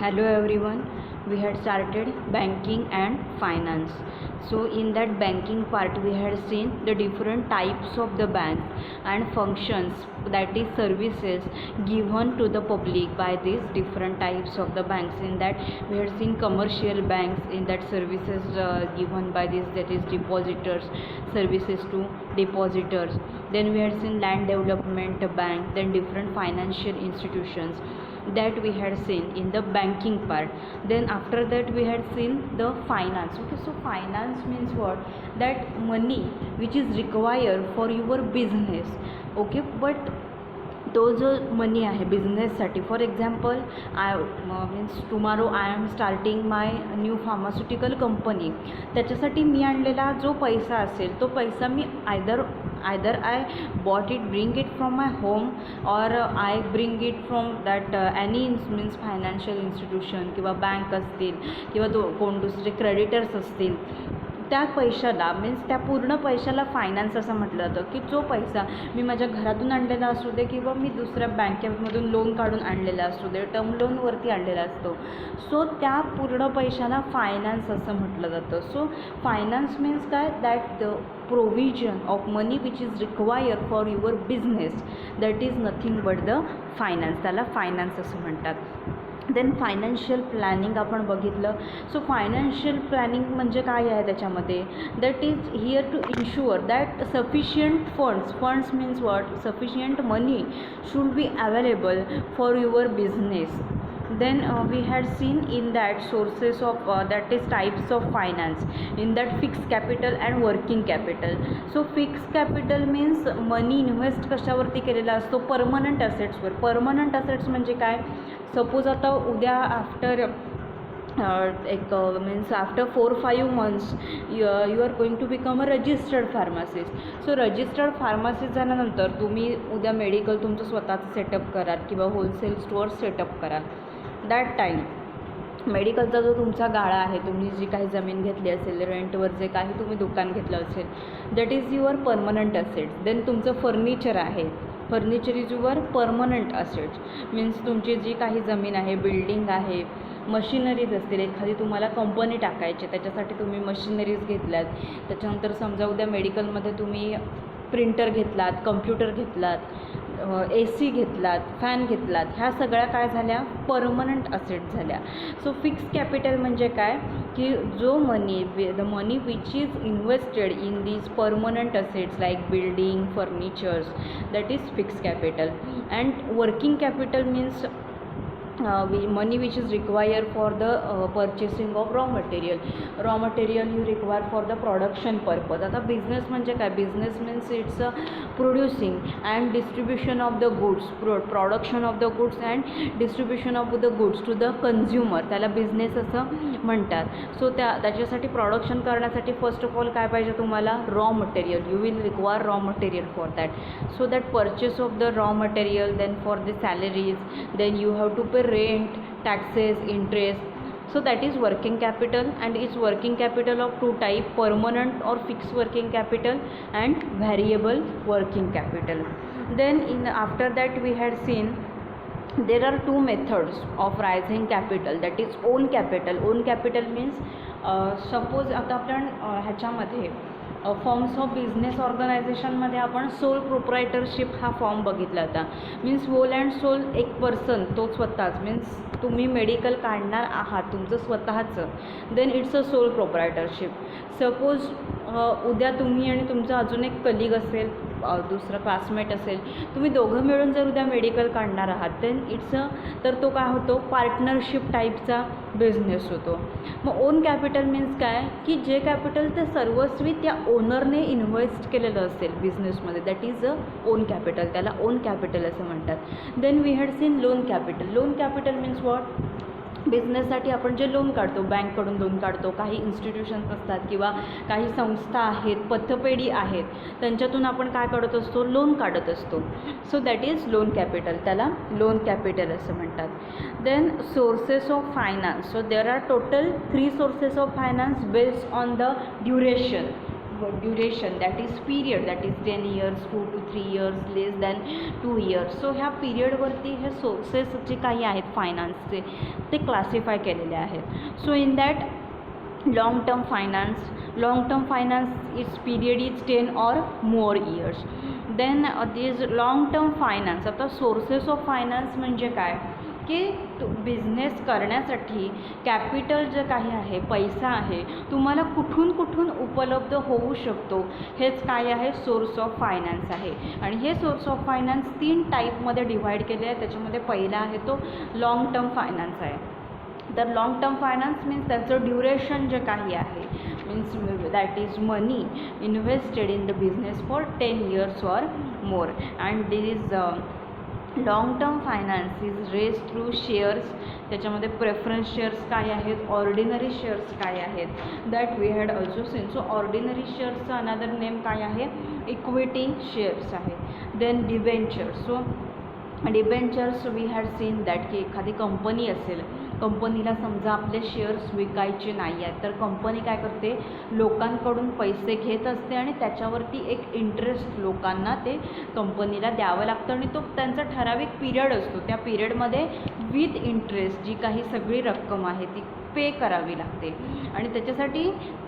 Hello everyone. We had started banking and finance. So in that banking part we had seen the different types of the banks and functions, that is services given to the public by these different types of the banks. In that we had seen commercial banks, in that services given by this, that is depositors, services to depositors. Then we had seen land development bank, then different financial institutions that we had seen in the banking part. Then after that we had seen the finance. Okay, so finance means what? That money which is required for your business. Okay, but तो जो money आहे बिझनेससाठी, for example I means tomorrow I am starting my new pharmaceutical company, त्याच्यासाठी मी आणलेला जो पैसा असेल तो पैसा मी either I bought it, bring it from my home, or I bring it from that any means financial institution किंवा बँक असतील किंवा कोण दुसरे क्रेडिटर्स असतील, त्या पैशाला मीन्स त्या पूर्ण पैशाला फायनान्स असं म्हटलं जातं. की जो पैसा मी माझ्या घरातून आणलेला असू दे किंवा मी दुसऱ्या बँकेमधून लोन काढून आणलेला असू दे, टर्म लोनवरती आणलेला असतो, सो त्या पूर्ण पैशाला फायनान्स असं म्हटलं जातं. सो फायनान्स मीन्स काय? That the provision of money which is required for your business, that is nothing but the finance, त्याला फायनान्स असं म्हणतात. देन फायनान्शियल प्लॅनिंग आपण बघितलं. सो फायनान्शियल प्लॅनिंग म्हणजे काय आहे त्याच्यामध्ये? That is here to ensure that sufficient funds means what? Sufficient money should be available for your business. Then we had seen in that sources of that is types of finance, in that fixed capital and working capital. So fixed capital means money invest कशावरती केलेला असतो? Permanent असेट्सवर. Permanent assets म्हणजे काय? Suppose आता उद्या after एक means after 4-5 months you are going to become a registered pharmacist. So registered pharmacist झाल्यानंतर तुम्ही उद्या मेडिकल तुमचं स्वतःचं सेटअप कराल किंवा होलसेल स्टोअर सेटअप कराल. दॅट टाईम मेडिकलचा जो तुमचा गाळा आहे, तुम्ही जी काही जमीन घेतली असेल, रेंटवर जे काही तुम्ही दुकान घेतलं असेल, that is your permanent assets. Then तुमचं फर्निचर आहे, furniture is your permanent assets. Means तुमची जी काही जमीन आहे, बिल्डिंग आहे, मशिनरीज असतील, एखादी तुम्हाला कंपनी टाकायची त्याच्यासाठी तुम्ही मशिनरीज घेतल्यात. त्याच्यानंतर समजा उद्या मेडिकलमध्ये तुम्ही प्रिंटर घेतलात, कम्प्युटर घेतलात, AC घेतलात, फॅन घेतलात, ह्या सगळ्या काय झाल्या? परमनंट असेट झाल्या. सो फिक्स कॅपिटल म्हणजे काय? की जो money, the money which is invested in these permanent assets like building, furnitures, that is fix capital. And working capital means money which is required for the purchasing of raw material you require for the production purpose. आता business म्हणजे काय? Business means it's producing and distribution of the goods, production of the goods and distribution of the goods to the consumer, त्याला business असं म्हणतात. So त्याच्यासाठी production करण्यासाठी first of all काय पाहिजे तुम्हाला? Raw material. You will require raw material for that. So that purchase of the raw material, then for the salaries, then you have to pay rent, taxes, interest. So that is working capital, and it's working capital of two type: permanent or fixed working capital and variable working capital. Then after that we had seen there are two methods of raising capital, that is own capital. Own capital means suppose आता आपण ह्याच्यामध्ये forms of business ऑर्गनायझेशनमध्ये आपण soul प्रोप्रायटरशिप हा form बघितला होता. Means whole and sole, एक person तो स्वतःच, मीन्स तुम्ही मेडिकल काढणार आहात तुमचं स्वतःचं, then it's a sole proprietorship. Suppose उद्या तुम्ही आणि तुमचा अजून एक कलिग असेल, दुसरा क्लासमेट असेल, तुम्ही दोघं मिळून जर उद्या मेडिकल काढणार आहात, देन तर तो काय होतो? पार्टनरशिप टाईपचा बिझनेस होतो. मग ओन कॅपिटल मीन्स काय? की जे कॅपिटल ते सर्वस्वी त्या ओनरने इन्व्हेस्ट केलेलं असेल बिझनेसमध्ये, that is a own capital, त्याला ओन कॅपिटल असं म्हणतात. Then we had seen loan capital. Loan capital means what? बिझनेससाठी आपण जे लोन काढतो, बँककडून लोन काढतो, काही इन्स्टिट्यूशन्स असतात किंवा काही संस्था आहेत, पतपेढी आहेत, त्यांच्यातून आपण काय काढत असतो? लोन काढत असतो. So that is loan capital, त्याला लोन कॅपिटल असं म्हणतात. Then sources of finance. So there are total 3 sources of finance based on the duration. Duration that is period that is 10 years 2 to 3 years less than 2 years. So ह्या पिरियडवरती हे sources जे काही आहेत फायनान्सचे ते क्लासिफाय केलेले आहेत. So in that long term finance its period is 10 or more years. then this long term finance. आता सोर्सेस ऑफ फायनान्स म्हणजे काय की बिझनेस करण्यासाठी कॅपिटल जे काही आहे पैसा आहे तुम्हाला कुठून कुठून उपलब्ध होऊ शकतो हेच काय आहे सोर्स ऑफ फायनान्स आहे. आणि हे सोर्स ऑफ फायनान्स 3 टाईपमध्ये डिव्हाइड केले आहे. त्याच्यामध्ये पहिला आहे तो लाँग टर्म फायनान्स आहे. तर लाँग टर्म फायनान्स मीन्स त्याचं ड्युरेशन जे काही आहे means that is money invested in the business for 10 years or more. And this is long term finance is raise through shares. त्याच्यामध्ये प्रेफरन्स शेअर्स काय आहेत ordinary shares काय आहेत that we had also seen. So ordinary शेअर्सचं another name काय आहे equity shares आहे. Then debentures. So debentures we had seen that की एखादी कंपनी असेल कंपनीला समजा आपले शेअर्स विकायचे नाही आहेत तर कंपनी काय करते लोकांकडून पैसे घेत असते आणि त्याच्यावरती एक इंटरेस्ट लोकांना ते कंपनीला द्यावं लागतं आणि तो त्यांचा ठराविक पिरियड असतो. त्या पिरियडमध्ये विथ इंटरेस्ट जी काही सगळी रक्कम आहे ती पे करावी लागते आणि त्याच्यासाठी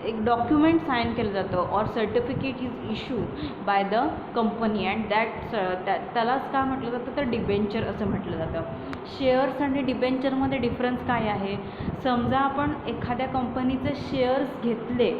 एक डॉक्युमेंट साईन केलं जातं or certificate is issue by the company and त्यालाच काय म्हटलं जातं तर डिबेंचर असं म्हटलं जातं. शेअर्स आणि डिबेंचरमध्ये डिफरन्स काय आहे समजा आपण एखाद्या कंपनीचे शेअर्स घेतले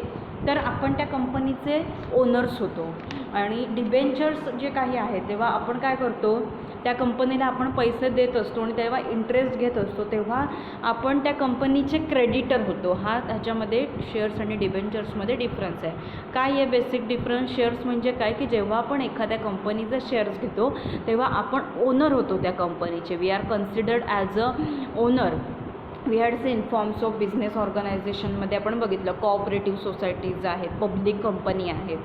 तर आपण त्या कंपनीचे ओनर्स होतो आणि डिबेंचर्स जे काही आहे तेव्हा आपण काय करतो त्या कंपनीला आपण पैसे देत असतो आणि तेव्हा इंटरेस्ट घेत असतो तेव्हा आपण त्या कंपनीचे क्रेडिटर होतो. हा त्याच्यामध्ये शेअर्स आणि डिबेंचर्समध्ये डिफरन्स आहे. काय आहे बेसिक डिफरन्स शेअर्स म्हणजे काय की जेव्हा आपण एखाद्या कंपनीचे शेअर्स घेतो तेव्हा आपण ओनर होतो त्या कंपनीचे. We are considered as a owner. We had seen forms of business ऑर्गनायझेशनमध्ये आपण बघितलं कोऑपरेटिव्ह सोसायटीज आहेत पब्लिक कंपनी आहेत.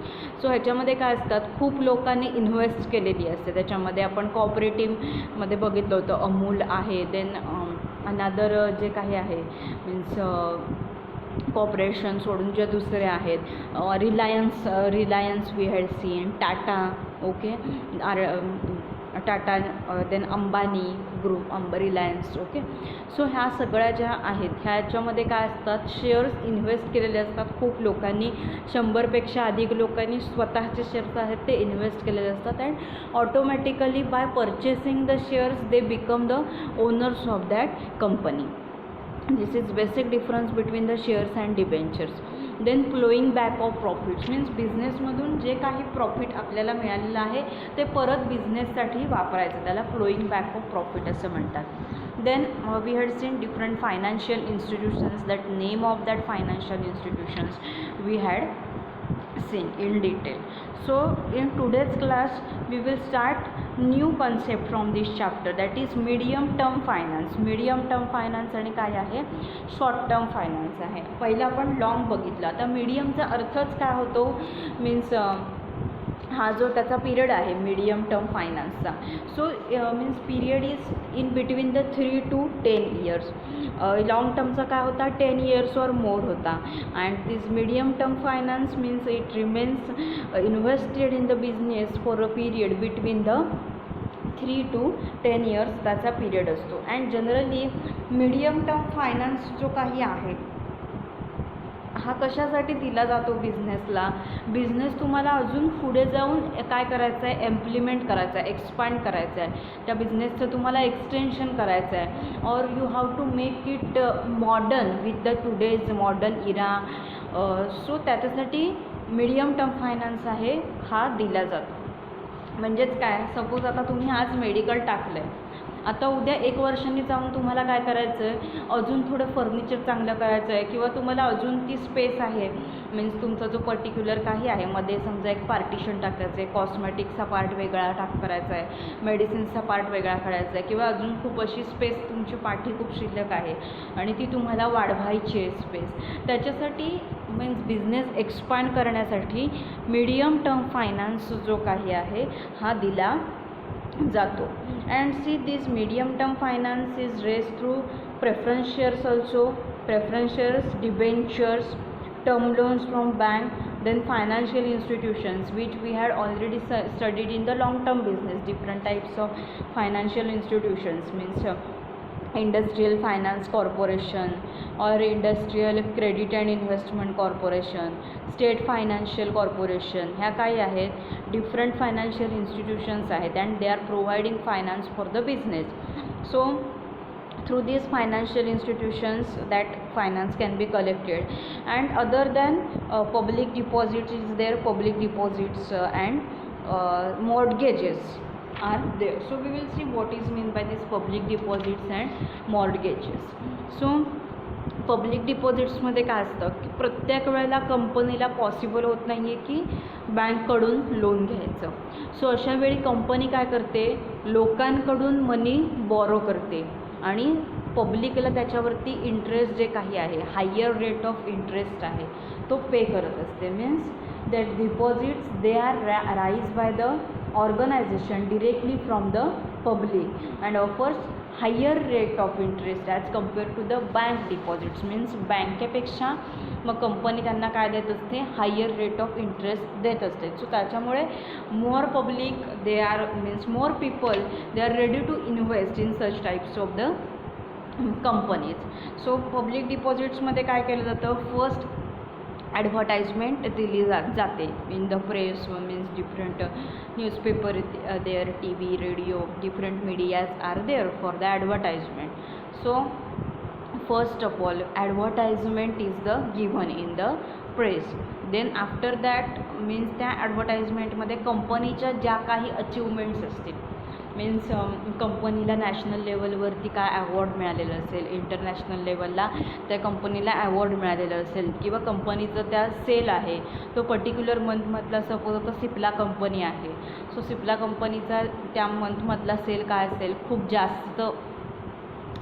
सो ह्याच्यामध्ये काय असतात खूप लोकांनी इन्व्हेस्ट केलेली असते. त्याच्यामध्ये आपण कोऑपरेटिव्हमध्ये बघितलं होतं अमूल आहे. देन अनादर जे काही आहे मीन्स कॉर्पोरेशन सोडून जे दुसरे आहेत Reliance we had seen Tata okay Tata then Ambani group Reliance okay. So ह्या सगळ्या ज्या आहेत ह्याच्यामध्ये काय असतात शेअर्स इन्व्हेस्ट केलेले असतात. खूप लोकांनी 100पेक्षा अधिक लोकांनी स्वतःचे शेअर्स आहेत ते इन्व्हेस्ट केलेले असतात and automatically by purchasing the shares they become the owners of that company. This is basic difference between the shares and debentures. Then flowing back of profits means बिझनेसमधून जे काही प्रॉफिट आपल्याला मिळालेलं आहे ते परत बिझनेससाठी वापरायचं त्याला फ्लोईंग बॅक ऑफ प्रॉफिट असं म्हणतात. Then we had seen different financial institutions that name of that financial institutions we had seen in detail. So in today's class we will start new concept from this chapter that is medium term finance. medium term finance आणि काय आहे short term finance आहे. पहिला आपण long बघितला. आता मीडियमचा अर्थच काय होतो मीन्स हा जो त्याचा पिरियड आहे मीडियम टर्म फायनान्सचा. So means period is in between the 3 to 10 years. Long टर्मचा काय होता 10 years और मोर होता. And this medium term finance means it remains invested in the business for a period between the 3 to 10 years त्याचा पिरियड असतो. And generally medium term finance जो काही आहे हा कशासाठी दिला जातो बिझनेसला. बिझनेस तुम्हाला अजून पुढे जाऊन काय करायचं आहे इम्प्लिमेंट करायचं आहे एक्सपांड करायचं आहे. त्या बिझनेसचं तुम्हाला एक्सटेन्शन करायचं आहे और you have to make it modern with the today's modern era. So त्याच्यासाठी मीडियम टर्म फायनान्स आहे हा दिला जातो. म्हणजेच काय सपोज आता तुम्ही आज मेडिकल टाकलं आहे आता उद्या 1 वर्षांनी जाऊन तुम्हाला काय करायचं आहे अजून थोडं फर्निचर चांगलं करायचं आहे किंवा तुम्हाला अजून ती स्पेस आहे मीन्स तुमचा जो पर्टिक्युलर काही आहे मध्ये समजा एक पार्टिशन टाकायचं आहे कॉस्मेटिक्सचा पार्ट वेगळा करायचा आहे मेडिसिन्सचा पार्ट वेगळा करायचा आहे किंवा अजून खूप अशी स्पेस तुमची पाठी खूप शिल्लक आहे आणि ती तुम्हाला वाढवायची आहे स्पेस. त्याच्यासाठी मीन्स बिझनेस एक्सपांड करण्यासाठी मीडियम टर्म फायनान्स जो काही आहे हा दिला जातो. And see this medium term finance is raise through preference shares also. Preference shares debentures term loans from bank Then financial institutions, which we had already studied in the long term business. Different types of financial institutions means industrial finance corporation or industrial credit and investment corporation, state financial corporation, ह्या काय आहेत different financial institutions आहेत and they are providing finance for the business. So through these financial institutions that finance can be collected. And other than public deposits is there, public deposits and mortgages are there. So we will see what is mean by this public deposits and mortgages. So public डिपॉझिट्समध्ये काय असतं की प्रत्येक वेळेला कंपनीला possible होत नाही आहे की बँककडून लोन घ्यायचं. सो अशा वेळी कंपनी काय करते, लोकांकडून मनी बॉरो करते आणि पब्लिकला त्याच्यावरती इंटरेस्ट जे काही आहे, हायर रेट ऑफ इंटरेस्ट आहे तो पे करत असते. Means that deposits they are raise by the organization directly from the public and offers higher rate of interest as compare to the bank deposits. Means बँकेपेक्षा मग company त्यांना काय देत असते, हायर रेट ऑफ इंटरेस्ट देत असते. So त्याच्यामुळे more public they are means more people they are ready to invest in such types of the companies. So public डिपॉझिट्समध्ये काय केलं जातं, फर्स्ट ॲडव्हर्टाइजमेंट दिली जाते in the press. Means different newspaper there, T V, radio, different medias are there for the advertisement. So first of all advertisement is the given in the press. Then after that means त्या ॲडव्हर्टाइजमेंटमध्ये कंपनीच्या ज्या काही achievements असतील, means कंपनीला national लेवलवरती काय award मिळालेलं असेल, इंटरनॅशनल लेवलला त्या कंपनीला अवॉर्ड मिळालेलं असेल, किंवा कंपनीचं त्या सेल आहे तो पर्टिक्युलर मंथमधला, सपोज आता सिप्ला कंपनी आहे, सो सिप्ला कंपनीचा त्या मंथमधला सेल काय असेल, खूप जास्त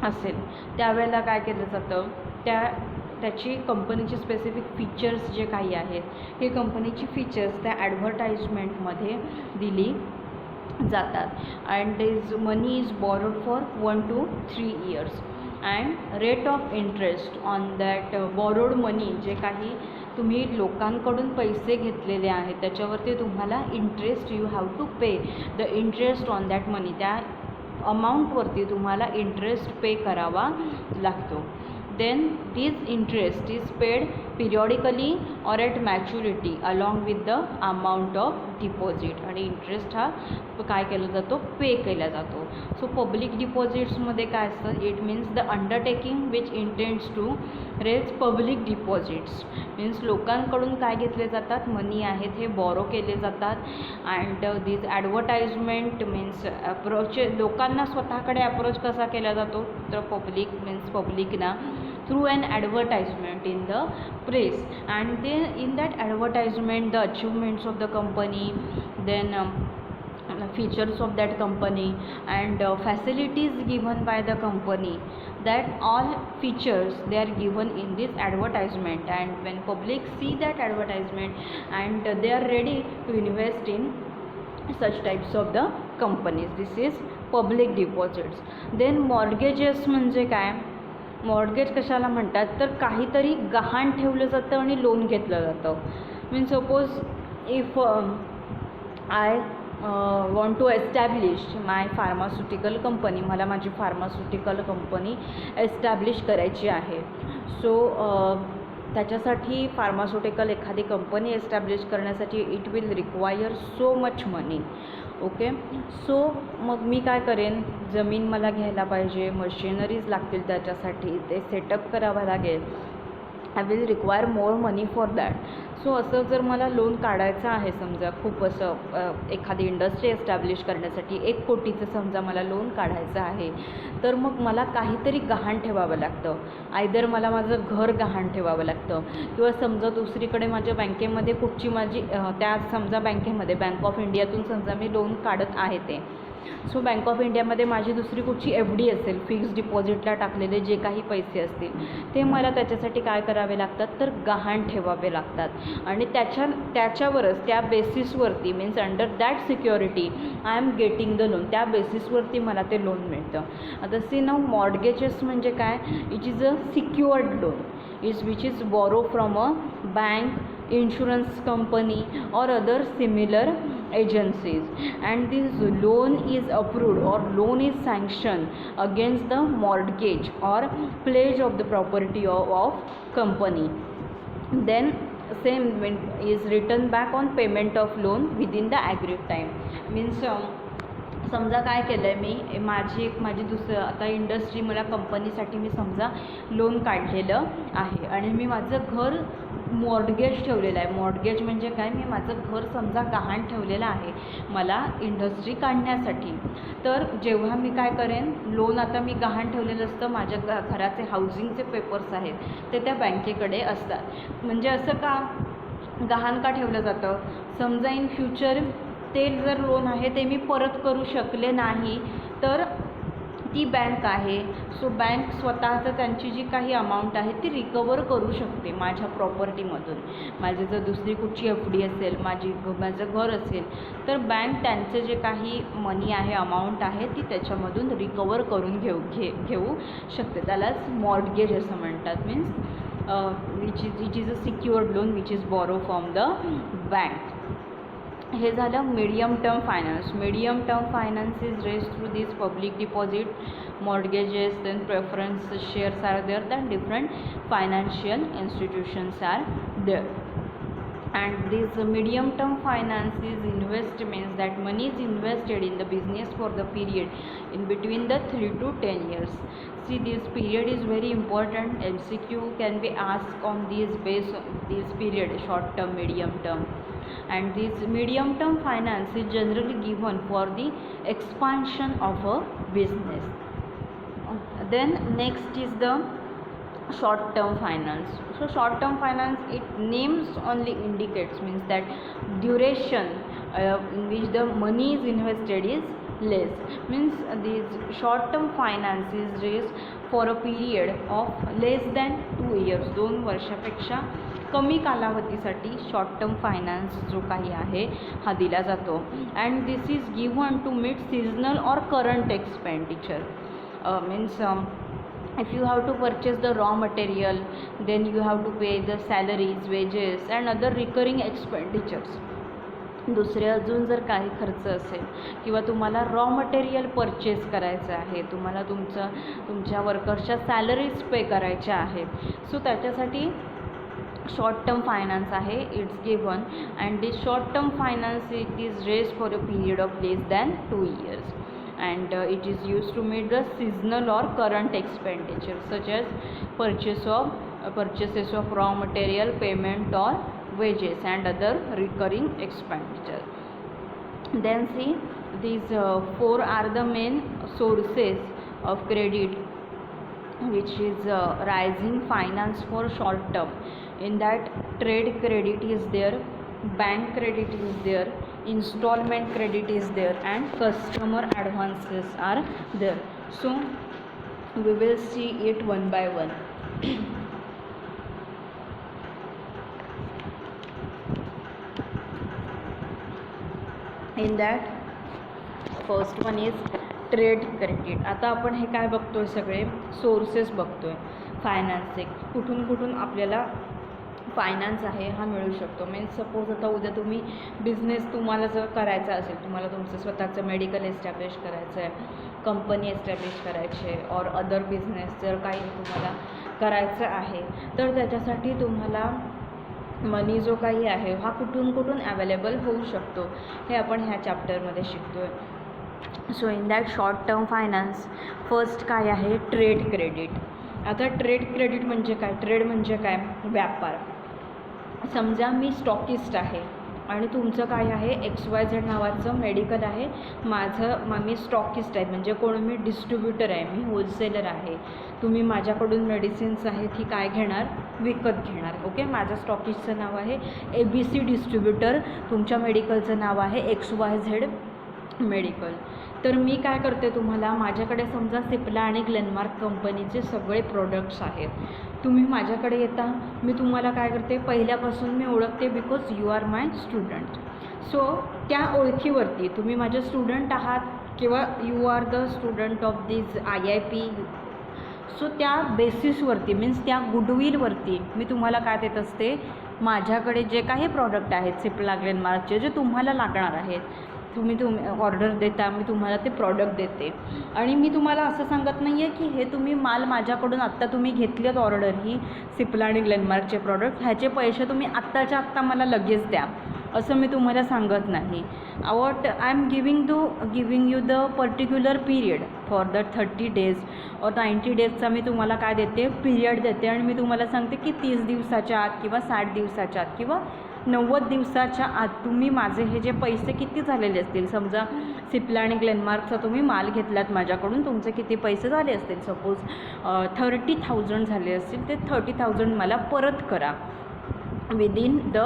असेल, त्यावेळेला काय केलं जातं, त्याची कंपनीची स्पेसिफिक फीचर्स जे काही आहेत, हे कंपनीची फीचर्स त्या ॲडव्हर्टाइजमेंटमध्ये दिली जातात. And is money is borrowed for 1 to 3 years and rate of interest on that borrowed money, जे काही तुम्ही लोकांकडून पैसे घेतलेले आहेत त्याच्यावरती तुम्हाला interest, you have to pay the interest on that money, त्या अमाऊंटवरती तुम्हाला इंटरेस्ट पे करावा लागतो. then this interest is paid periodically or at maturity along with the amount of deposit. आणि इंटरेस्ट हा काय केला जातो, पे केला जातो. सो पब्लिक डिपॉझिट्समध्ये काय असतं, it means the undertaking which intends to raise public deposits. Means लोकांकडून काय घेतले जातात, मनी आहेत हे बॉरो केले जातात. And this advertisement means approach, लोकांना स्वतःकडे अप्रोच कसा केला जातो, तर पब्लिक मीन्स पब्लिकना through an advertisement in the press, and then in that advertisement the achievements of the company, then features of that company and facilities given by the company, that all features they are given in this advertisement. And when public see that advertisement and they are ready to invest in such types of the companies, this is public deposits. Then mortgages म्हणजे काय, mortgage कशाला म्हणतात, तर काहीतरी गहाण ठेवलं जातं आणि लोन घेतलं जातं. Means suppose if I want to establish my pharmaceutical company, मला माझी फार्मास्युटिकल कंपनी एस्टॅब्लिश करायची आहे. सो त्याच्यासाठी फार्मास्युटिकल एखादी कंपनी एस्टॅब्लिश करण्यासाठी it will require so much money. Okay, so मग मी काय करेन, जमीन मला घ्यायला पाहिजे, मशिनरीज लागतील त्याच्यासाठी, ते सेटअप करावं लागेल, I will require more money for that. So असं जर मला लोन काढायचं आहे, समजा खूप असं एखादी इंडस्ट्री एस्टॅब्लिश करण्यासाठी 1 कोटीचं समजा मला लोन काढायचं आहे, तर मग मला काहीतरी गहाण ठेवावं लागतं. आयदर मला माझं घर गहाण ठेवावं लागतं, किंवा समजा दुसरीकडे माझ्या बँकेमध्ये कुठची माझी त्या समजा बँकेमध्ये बँक ऑफ इंडियातून समजा मी लोन काढत आहे ते, सो बँक ऑफ इंडियामध्ये माझी दुसरी कुठची FD असेल, फिक्स्ड डिपॉझिटला टाकलेले जे काही पैसे असतील ते मला त्याच्यासाठी काय करावे लागतात, तर गहाण ठेवावे लागतात. आणि त्याच्यावरच त्या बेसिसवरती means under that security I am getting the loan, त्या बेसिसवरती मला ते लोन मिळतं. आता सी नाऊ मॉर्गेजेस म्हणजे काय, it is a secured loan which is borrow from a bank insurance company or other similar agencies, and this loan is approved or loan is sanctioned against the mortgage or pledge of the property of company. Then same is returned back on payment of loan within the agreed time. Means समजा काय केलं आहे मी, माझी दुसरं आता industry, मला कंपनीसाठी मी समजा लोन काढलेलं आहे आणि मी माझं घर मॉर्टगेज ठेवलेलं आहे. मॉर्टगेज म्हणजे काय, मी माझं घर समजा गहाण ठेवलेलं आहे मला इंडस्ट्री काढण्यासाठी. तर जेव्हा मी काय करेन, लोन आता मी गहाण ठेवलेलं असतं, माझ्या घराचे हाऊसिंगचे पेपर्स आहेत ते त्या बँकेकडे असतात. म्हणजे असं का गहाण का ठेवलं जातं, समजा इन फ्युचर ते जर लोन आहे ते मी परत करू शकले नाही तर ती बँक आहे, सो बँक स्वतःचं त्यांची जी काही अमाऊंट आहे ती रिकवर करू शकते माझ्या प्रॉपर्टीमधून. माझी जर दुसरी कुठची FD असेल, माझं घर असेल, तर बँक त्यांचे जे काही मनी आहे, अमाऊंट आहे, ती त्याच्यामधून रिकवर करून घेऊ शकते. त्यालाच मॉर्टगेज असं म्हणतात. Means which is a secured loan which is borrow from the bank. हे झालं medium term finance. Medium term finance is raised through this public deposit, mortgages, then preference shares are there, then different financial institutions are there. And this medium term finance is means that money is invested in the business for the period in between the 3 to 10 years. See, this period is very important. MCQ can be asked on this period, short term, medium term. And this medium term finance is generally given for the expansion of a business. Then next is the short term finance. So short term finance, it names only indicates, means that duration in which the money is invested is less. Means this short term finance is raised for a period of less than 2 years. 2 वर्षापेक्षा कमी कालावधीसाठी short term finance जो काही आहे हा दिला जातो. And this is given to meet seasonal or current expenditure. Means if you have to purchase the raw material, then you have to pay the salaries, wages and other recurring expenditures. दुसरे अजून जर काही खर्च असेल किंवा तुम्हाला raw material purchase करायचं आहे, तुम्हाला तुमच्या वर्कर्सच्या सॅलरीज पे करायच्या आहेत, सो त्याच्यासाठी शॉर्ट टर्म फायनान्स आहे it's given. And this short term finance it is raised for a period of less than 2 years. And it is used to meet the seasonal or current expenditure such as purchases of raw material, payment or wages and other recurring expenditure. Then see, these 4 are the main sources of credit which is rising finance for short term. In that, trade credit is there, bank credit is there, installment credit is there and customer advances are there. So we will see it one by one. In that, first one is trade credit. आता आपण हे काय बघतोय, सगळे sources बघतोय फायनान्सचे, कुठून आपल्याला फायनान्स आहे हा मिळू शकतो. मीन्स सपोज आता उद्या तुम्ही बिझनेस तुम्हाला जर करायचा असेल, तुम्हाला तुमचं स्वतःचं मेडिकल एस्टॅब्लिश करायचं आहे, कंपनी एस्टॅब्लिश करायची आहे, और अदर बिझनेस जर काही तुम्हाला करायचं आहे, तर त्याच्यासाठी तुम्हाला मनी जो काही आहे हा कुठून अवेलेबल होऊ शकतो हे आपण ह्या चॅप्टरमध्ये शिकतो आहे. So in that short term finance first काय आहे, ट्रेड क्रेडिट. आता ट्रेड क्रेडिट म्हणजे काय, ट्रेड म्हणजे काय, व्यापार. समजा मी स्टॉकिस्ट आहे आणि तुमचं काय आहे, XYZ नावाचं मेडिकल आहे, मी स्टॉकिस्ट आहे, म्हणजे कोण, मी डिस्ट्रीब्युटर आहे, मी होलसेलर आहे. तुम्ही माझ्याकडून मेडिसिन्स आहेत ही काय घेणार, विकत घेणार. ओके, माझ्या स्टॉकिस्टचं नाव आहे ABC डिस्ट्रीब्युटर, तुमच्या मेडिकलचं नाव आहे XYZ मेडिकल. तर मी काय करते, तुम्हाला माझ्याकडे समजा सिप्ला आणि ग्लेनमार्क कंपनीचे सगळे प्रोडक्ट्स आहेत, तुम्ही माझ्याकडे येता, मी तुम्हाला काय करते, पहिल्यापासून मी ओळखते, because you are my student. So त्या ओळखीवरती तुम्ही माझे स्टुडंट आहात किंवा you are the student of this IIP, so त्या बेसिसवरती, मीन्स त्या गुडविलवरती मी तुम्हाला काय देत असते, माझ्याकडे जे काही प्रॉडक्ट आहेत सिप्ला ग्लेनमार्कचे जे तुम्हाला लागणार आहेत, तुम्ही ऑर्डर देता, मी तुम्हाला ते प्रॉडक्ट देते. आणि मी तुम्हाला असं सांगत नाही आहे की हे तुम्ही माल माझ्याकडून आत्ता तुम्ही घेतलीत ऑर्डर ही सिप्ला आणि ग्लेनमार्कचे प्रॉडक्ट, ह्याचे पैसे तुम्ही आत्ताच्या आत्ता मला लगेच द्या, असं मी तुम्हाला सांगत नाही. What I am giving you the particular period for the 30 days और 90 daysचा मी तुम्हाला काय देते, पिरियड देते. आणि मी तुम्हाला सांगते की 30 दिवसाच्या आत किंवा 60 दिवसाच्या आत किंवा 90 दिवसाच्या आत तुम्ही माझे हे जे पैसे किती झालेले असतील, समजा सिप्ला आणि ग्लेनमार्कचा तुम्ही माल घेतलात माझ्याकडून, तुमचे किती पैसे झाले असतील, सपोज 30,000 झाले असतील, ते 30,000 मला परत करा विदिन द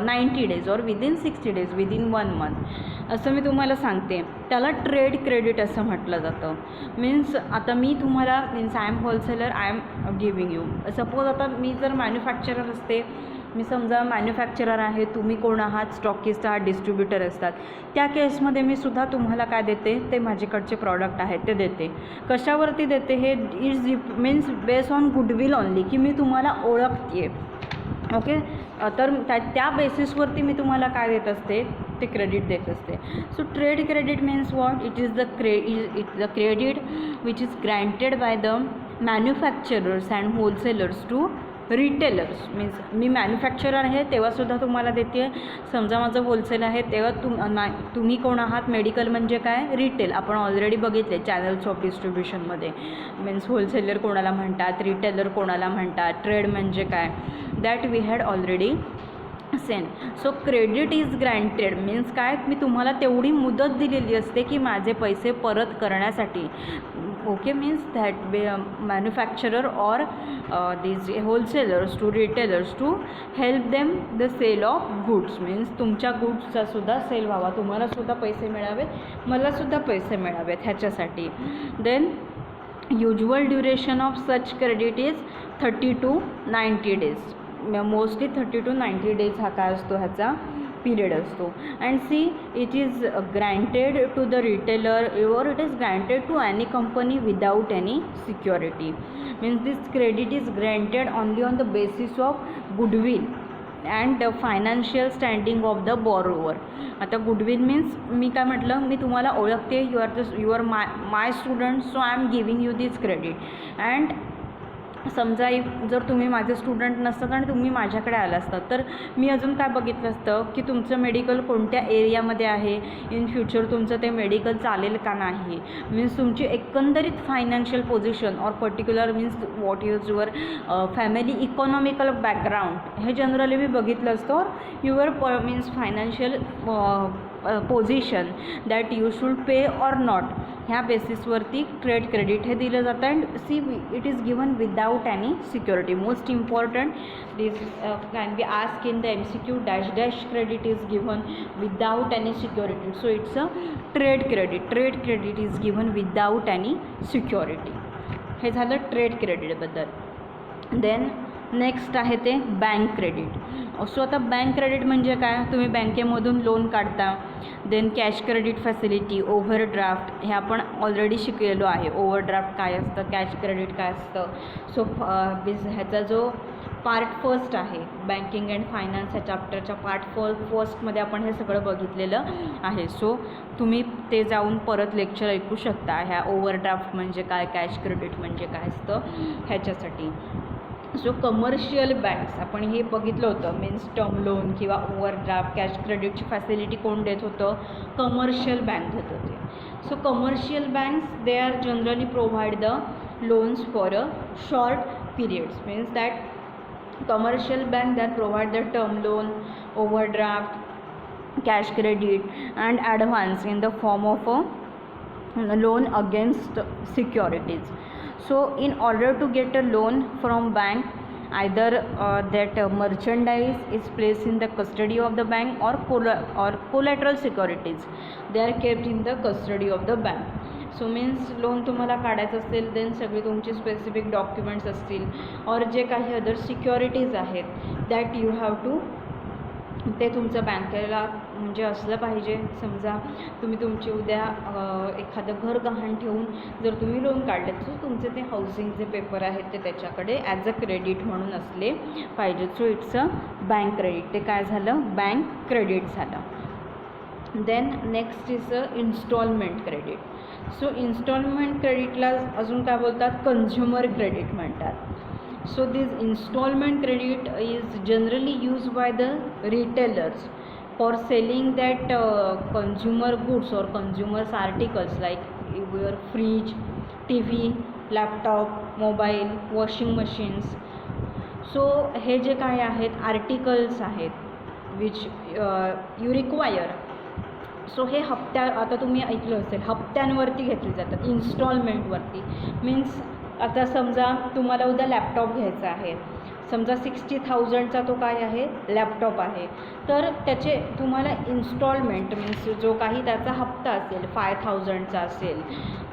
90 days और विदिन 60 days, विदिन 1 month, असं मी तुम्हाला सांगते. त्याला ट्रेड क्रेडिट असं म्हटलं जातं. मीन्स आता मी तुम्हाला I am wholesaler, I am giving you. Suppose आता मी जर मॅन्युफॅक्चरर असते, मी समजा मॅन्युफॅक्चरर आहे, तुम्ही कोण आहात, स्टॉकिस्ट आहात, डिस्ट्रीब्युटर असतात, त्या केसमध्ये मी सुद्धा तुम्हाला काय देते, ते माझ्याकडचे प्रॉडक्ट आहेत ते देते. कशावरती देते, हे means base on goodwill only, की मी तुम्हाला ओळखते. ओके, तर त्या बेसिसवरती मी तुम्हाला काय देत असते, ते क्रेडिट देत असते. So trade credit means what, it is the credit which is granted by the manufacturers and wholesalers to retailers. Means मी मॅन्युफॅक्चरर आहे तेव्हासुद्धा तुम्हाला देते आहे, समजा माझं होलसेल आहे तेव्हा तुम्ही कोण आहात, मेडिकल म्हणजे काय, रिटेल. आपण ऑलरेडी बघितले चॅनल्स ऑफ डिस्ट्रीब्युशनमध्ये. मीन्स होलसेलर कोणाला म्हणतात, रिटेलर कोणाला म्हणतात, ट्रेड म्हणजे काय, that we had already seen. So credit is granted means काय, मी तुम्हाला तेवढी मुदत दिलेली असते की माझे पैसे परत करण्यासाठी. Okay, means that manufacturer or these wholesalers to retailers to help them the sale of goods. Means तुमच्या गुड्सचा सुद्धा सेल व्हावा, तुम्हाला सुद्धा पैसे मिळावेत, मला सुद्धा पैसे मिळावेत ह्याच्यासाठी. Then usual duration of such credit is 30 to 90 days. Mostly 30 to 90 days हा काय असतो, ह्याचा पिरियड असतो. And see it is granted to the retailer or it is granted to any company without any security. Means this credit is granted only on the basis of goodwill and financial standing of the borrower. आता goodwill means मी काय म्हटलं, मी तुम्हाला ओळखते, you are my student, so I am giving you this credit. And समजा जर तुम्ही माझे स्टुडंट नसतात आणि तुम्ही माझ्याकडे आला असतात, तर मी अजून काय बघितलं असतं की तुमचं मेडिकल कोणत्या एरियामध्ये आहे, इन फ्युचर तुमचं ते मेडिकल चालेल का नाही, मीन्स तुमची एकंदरीत फायनान्शियल पोझिशन और particular means what is your family economical background, हे जनरली मी बघितलं असतं. और your means financial position that you should pay or not, ह्या बेसिसवरती ट्रेड क्रेडिट हे दिलं जातं. And see it is given without any security. Most important this can be ask in the MCQ, dash credit is given without any security. So it's a trade credit. Trade credit is given without any security. हे झालं trade क्रेडिटबद्दल. Then next आहे ते bank credit. So आता bank credit म्हणजे काय, तुम्ही बँकेमधून लोन काढता. Then cash credit facility, overdraft, हे आपण ऑलरेडी शिकलेलो आहे. ओव्हरड्राफ्ट काय असतं, कॅश क्रेडिट काय असतं. सो ह्याचा जो पार्ट फर्स्ट आहे बँकिंग अँड फायनान्स, ह्या चॅप्टरच्या पार्ट फर्स्टमध्ये आपण हे सगळं बघितलेलं आहे. सो तुम्ही ते जाऊन परत लेक्चर ऐकू शकता, ह्या ओव्हरड्राफ्ट म्हणजे काय, कॅश क्रेडिट म्हणजे काय असतं ह्याच्यासाठी. सो कमर्शियल बँक्स आपण हे बघितलं होतं, मीन्स टर्म लोन किंवा ओव्हरड्राफ्ट, कॅश क्रेडिटची फॅसिलिटी कोण देत होतं, कमर्शियल बँक देत होते. So commercial banks they are generally provide the loans for a short periods. Means that commercial bank that provide the term loan, overdraft, cash credit and advance in the form of a loan against securities. So in order to get a loan from bank, either that merchandise is placed in the custody of the bank or collateral securities, they are kept in the custody of the bank. So means loan तुम्हाला काढायचं असेल, then सगळे तुमचे specific documents असतील और जे काही other securities आहेत, दॅट यू हॅव टू ते तुमचं बँकेला म्हणजे असलं पाहिजे. समजा तुम्ही तुमचे उद्या एखादं घर गहाण ठेवून जर तुम्ही लोन काढले तर तुमचे ते हाऊसिंगचे पेपर आहेत ते त्याच्याकडे ॲज अ क्रेडिट म्हणून असले पाहिजे. So it's a bank credit. ते काय झालं, बँक क्रेडिट झालं. Then next is a installment credit. So installment क्रेडिटला अजून काय बोलतात, कन्झ्युमर क्रेडिट म्हणतात. So this installment credit is generally used by the retailers for selling that consumer goods or consumers articles like your fridge, TV, laptop, mobile, washing machines. So हे जे काय आहेत articles आहेत विच यू रिक्वायर. सो हे आता तुम्ही ऐकलं असेल हप्त्यांवरती घेतली जातात, इन्स्टॉलमेंटवरती. मीन्स आता समजा तुम्हाला उद्या लॅपटॉप घ्यायचा आहे, समजा 60,000चा तो काय आहे लॅपटॉप आहे, तर त्याचे तुम्हाला इन्स्टॉलमेंट मीन्स जो काही त्याचा हप्ता असेल 5,000चा असेल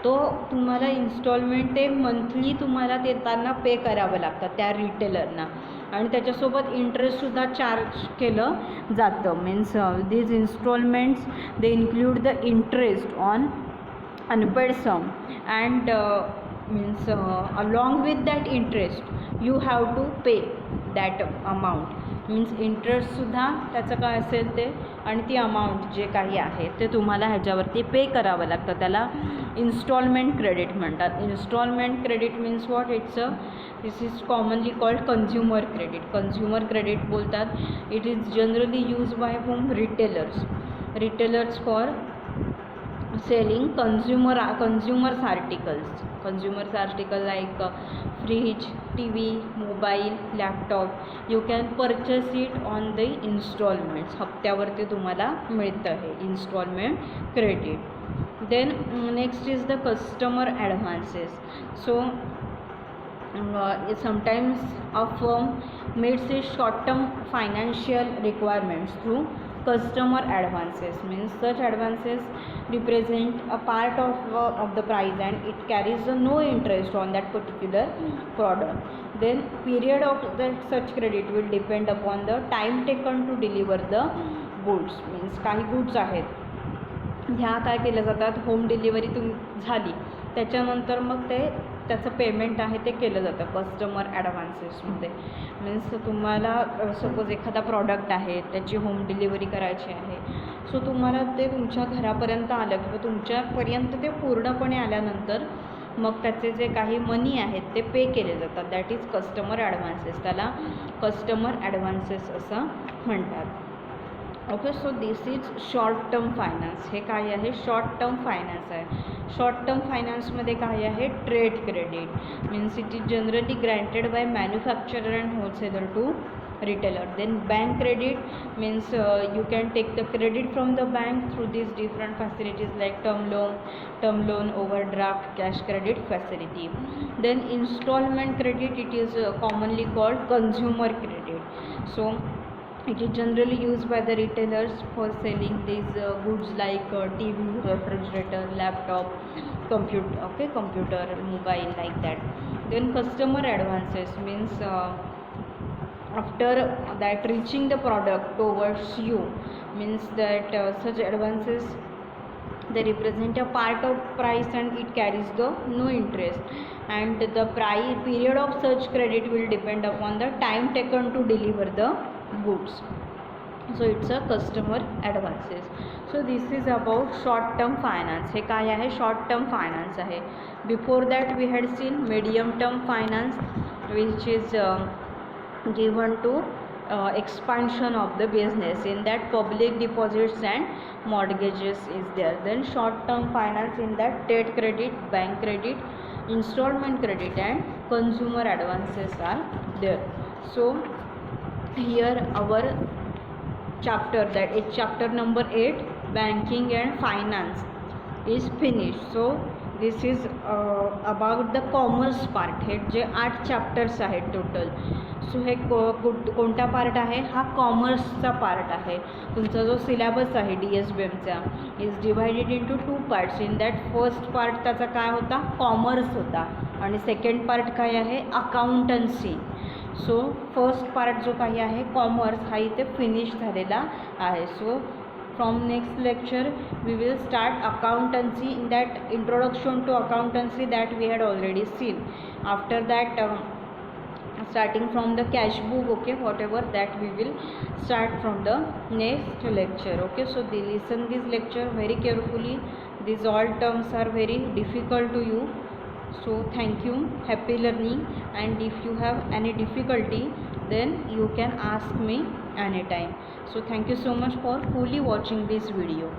तो तुम्हाला इन्स्टॉलमेंट ते मंथली तुम्हाला देताना पे करावं लागतं त्या रिटेलरना. आणि त्याच्यासोबत इंटरेस्टसुद्धा चार्ज केलं जातं. Means these installments they include the interest on unpaid sum and means along with that interest you have to pay that amount. Means इंटरेस्टसुद्धा त्याचं काय असेल ते आणि ती अमाऊंट जे काही आहे ते तुम्हाला ह्याच्यावरती पे करावं लागतं. त्याला इन्स्टॉलमेंट क्रेडिट म्हणतात. Installment credit means what, this is commonly called consumer credit. Consumer credit बोलतात. It is generally use by home retailers for selling consumers article like fridge, TV, mobile, laptop. You can purchase it on the installments. हप्त्यावरती तुम्हाला मिळतं हे installment credit. Then next is the customer advances. So sometimes a firm meets its short-term financial requirements through customer advances. Means such advances represent a part of the price and it carries no interest on that particular product. Then period of such credit will depend upon the time taken to deliver the goods. Means काही goods आहेत ह्या काय केल्या जातात, home delivery झाली त्याच्यानंतर मग त्याचं पेमेंट आहे ते केलं जातं कस्टमर ॲडव्हान्सेसमध्ये. मीन्स तुम्हाला सपोज एखादा प्रॉडक्ट आहे त्याची होम डिलिव्हरी करायची आहे. सो तुम्हाला ते तुमच्या घरापर्यंत आलं किंवा तुमच्यापर्यंत ते पूर्णपणे आल्यानंतर मग त्याचे जे काही मनी आहेत ते पे केले जातात. That is customer advances. त्याला कस्टमर ॲडव्हान्सेस असं म्हणतात. Okay. So this is short term finance. हे काय आहे, शॉर्ट टर्म फायनान्स आहे. शॉर्ट टर्म फायनान्समध्ये काय आहे, trade credit. Means it is generally granted by manufacturer and wholesaler to retailer. Then bank credit means you can take the credit from the bank through these different facilities like term loan, overdraft, cash credit facility. Then installment credit, it is commonly called consumer credit. So it is generally used by the retailers for selling these goods like TV, refrigerator, laptop, computer, mobile, like that. Then customer advances means after that reaching the product towards you, means that such advances they represent a part of price and it carries the no interest, and the period of such credit will depend upon the time taken to deliver the goods. So it's a customer advances. So this is about short term finance. हे काय आहे, short term finance आहे. Before that we had seen medium term finance, which is given to expansion of the business. In that public deposits and mortgages is there. Then short term finance, in that trade credit, bank credit, installment credit and consumer advances are there. So here our chapter, that is chapter number 8, banking and finance, is finished. So this is about the commerce part. हे जे 8 chapters आहेत total. So हे कोणता part आहे, हा कॉमर्सचा part आहे. तुमचा जो सिलेबस आहे DSBMचा is divided into 2 parts. In that first part त्याचा काय होता, कॉमर्स होता, आणि सेकंड पार्ट काय आहे, अकाउंटन्सी. सो फर्स्ट पार्ट जो काही आहे कॉमर्स हा इथे फिनिश झालेला आहे. So from next lecture we will start accountancy. In that introduction to accountancy that we had already seen. After that starting from the cash book, okay, whatever that we will start from the next lecture. Okay, so listen this lecture very carefully. These all terms are very difficult to you. So thank you, happy learning, and if you have any difficulty then you can ask me anytime. So thank you so much for fully watching this video.